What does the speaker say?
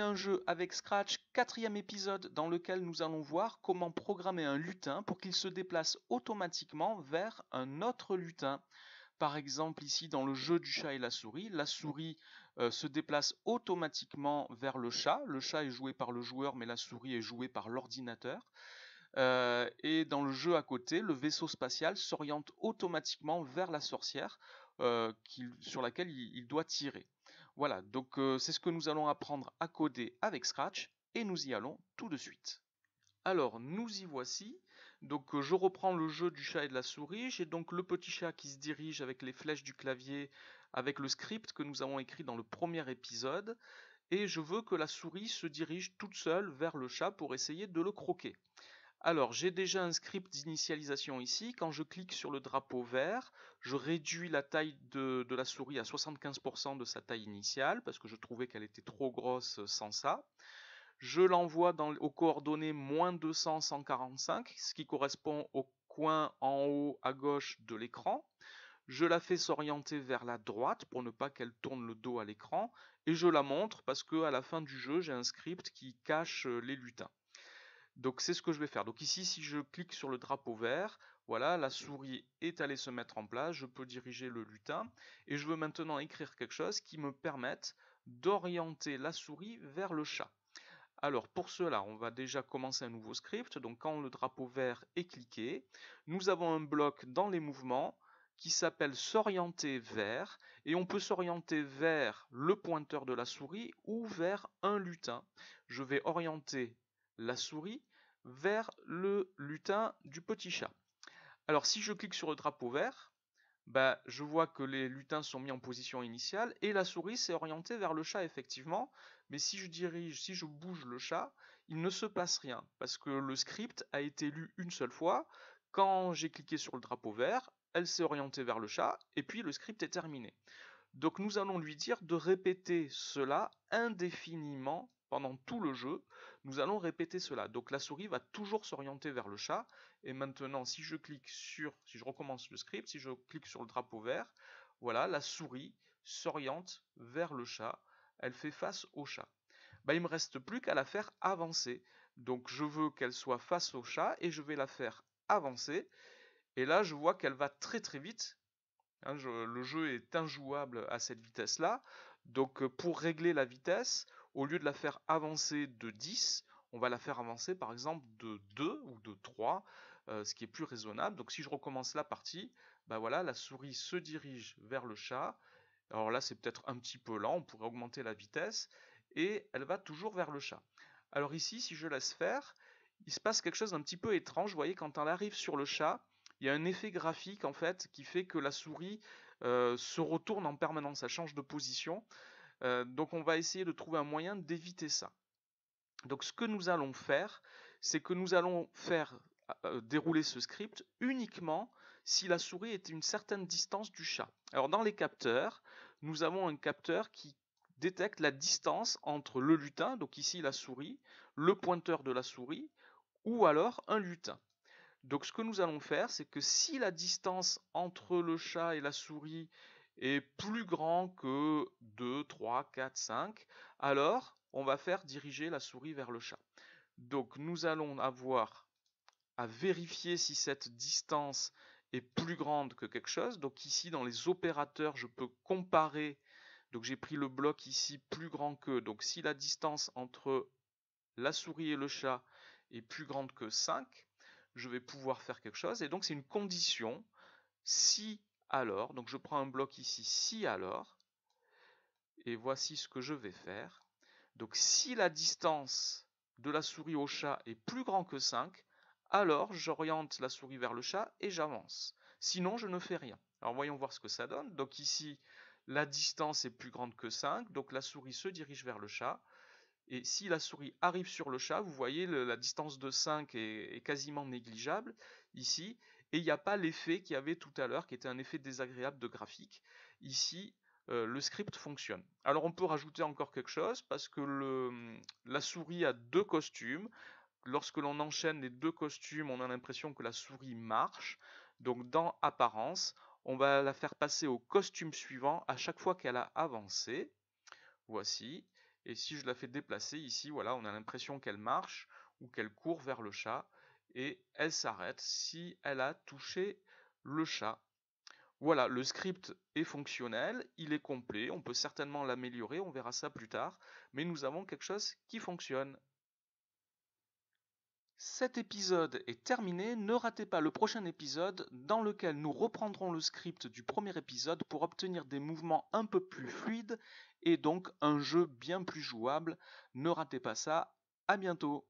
un jeu avec Scratch, quatrième épisode dans lequel nous allons voir comment programmer un lutin pour qu'il se déplace automatiquement vers un autre lutin. Par exemple ici dans le jeu du chat et la souris se déplace automatiquement vers le chat est joué par le joueur mais la souris est jouée par l'ordinateur. Et dans le jeu à côté, le vaisseau spatial s'oriente automatiquement vers la sorcière sur laquelle il doit tirer. Voilà, donc c'est ce que nous allons apprendre à coder avec Scratch et nous y allons tout de suite. Alors, nous y voici. Donc, je reprends le jeu du chat et de la souris. J'ai donc le petit chat qui se dirige avec les flèches du clavier, avec le script que nous avons écrit dans le premier épisode. Et je veux que la souris se dirige toute seule vers le chat pour essayer de le croquer. Alors, j'ai déjà un script d'initialisation ici. Quand je clique sur le drapeau vert, je réduis la taille de la souris à 75% de sa taille initiale, parce que je trouvais qu'elle était trop grosse sans ça. Je l'envoie aux coordonnées moins 200, 145, ce qui correspond au coin en haut à gauche de l'écran. Je la fais s'orienter vers la droite pour ne pas qu'elle tourne le dos à l'écran. Et je la montre parce qu'à la fin du jeu, j'ai un script qui cache les lutins. Donc c'est ce que je vais faire. Donc ici, si je clique sur le drapeau vert, voilà, la souris est allée se mettre en place, je peux diriger le lutin, et je veux maintenant écrire quelque chose qui me permette d'orienter la souris vers le chat. Alors pour cela, on va déjà commencer un nouveau script. Donc quand le drapeau vert est cliqué, nous avons un bloc dans les mouvements qui s'appelle s'orienter vers, et on peut s'orienter vers le pointeur de la souris ou vers un lutin. Je vais orienter la souris vers le lutin du petit chat. Alors si je clique sur le drapeau vert, je vois que les lutins sont mis en position initiale et la souris s'est orientée vers le chat effectivement, mais si je bouge le chat, il ne se passe rien parce que le script a été lu une seule fois. Quand j'ai cliqué sur le drapeau vert, elle s'est orientée vers le chat et puis le script est terminé. Donc nous allons lui dire de répéter cela indéfiniment pendant tout le jeu. Nous allons répéter cela. Donc la souris va toujours s'orienter vers le chat. Et maintenant, si je recommence le script, si je clique sur le drapeau vert, voilà, la souris s'oriente vers le chat. Elle fait face au chat. Il ne me reste plus qu'à la faire avancer. Donc je veux qu'elle soit face au chat et je vais la faire avancer. Et là, je vois qu'elle va très très vite. Le jeu est injouable à cette vitesse-là. Donc pour régler la vitesse, au lieu de la faire avancer de 10, on va la faire avancer par exemple de 2 ou de 3, ce qui est plus raisonnable. Donc si je recommence la partie, voilà, la souris se dirige vers le chat. Alors là c'est peut-être un petit peu lent, on pourrait augmenter la vitesse, et elle va toujours vers le chat. Alors ici, si je laisse faire, il se passe quelque chose d'un petit peu étrange. Vous voyez, quand elle arrive sur le chat, il y a un effet graphique en fait qui fait que la souris se retourne en permanence, elle change de position. Donc on va essayer de trouver un moyen d'éviter ça. Donc ce que nous allons faire, c'est que nous allons faire dérouler ce script uniquement si la souris est à une certaine distance du chat. Alors dans les capteurs, nous avons un capteur qui détecte la distance entre le lutin, donc ici la souris, le pointeur de la souris, ou alors un lutin. Donc ce que nous allons faire, c'est que si la distance entre le chat et la souris est plus grand que 2, 3, 4, 5, alors on va faire diriger la souris vers le chat. Donc nous allons avoir à vérifier si cette distance est plus grande que quelque chose. Donc ici dans les opérateurs, je peux comparer. Donc j'ai pris le bloc ici plus grand que. Donc si la distance entre la souris et le chat est plus grande que 5, je vais pouvoir faire quelque chose. Et donc c'est une condition, si alors, donc je prends un bloc ici, si alors, et voici ce que je vais faire. Donc si la distance de la souris au chat est plus grand que 5, alors j'oriente la souris vers le chat et j'avance. Sinon je ne fais rien. Alors voyons voir ce que ça donne. Donc ici, la distance est plus grande que 5, donc la souris se dirige vers le chat. Et si la souris arrive sur le chat, vous voyez la distance de 5 est quasiment négligeable ici. Et il n'y a pas l'effet qu'il y avait tout à l'heure, qui était un effet désagréable de graphique. Ici, le script fonctionne. Alors on peut rajouter encore quelque chose, parce que la souris a deux costumes. Lorsque l'on enchaîne les deux costumes, on a l'impression que la souris marche. Donc dans Apparence, on va la faire passer au costume suivant à chaque fois qu'elle a avancé. Voici. Et si je la fais déplacer ici, voilà, on a l'impression qu'elle marche ou qu'elle court vers le chat et elle s'arrête si elle a touché le chat. Voilà, le script est fonctionnel, il est complet, on peut certainement l'améliorer, on verra ça plus tard, mais nous avons quelque chose qui fonctionne. Cet épisode est terminé, ne ratez pas le prochain épisode dans lequel nous reprendrons le script du premier épisode pour obtenir des mouvements un peu plus fluides et donc un jeu bien plus jouable. Ne ratez pas ça, à bientôt.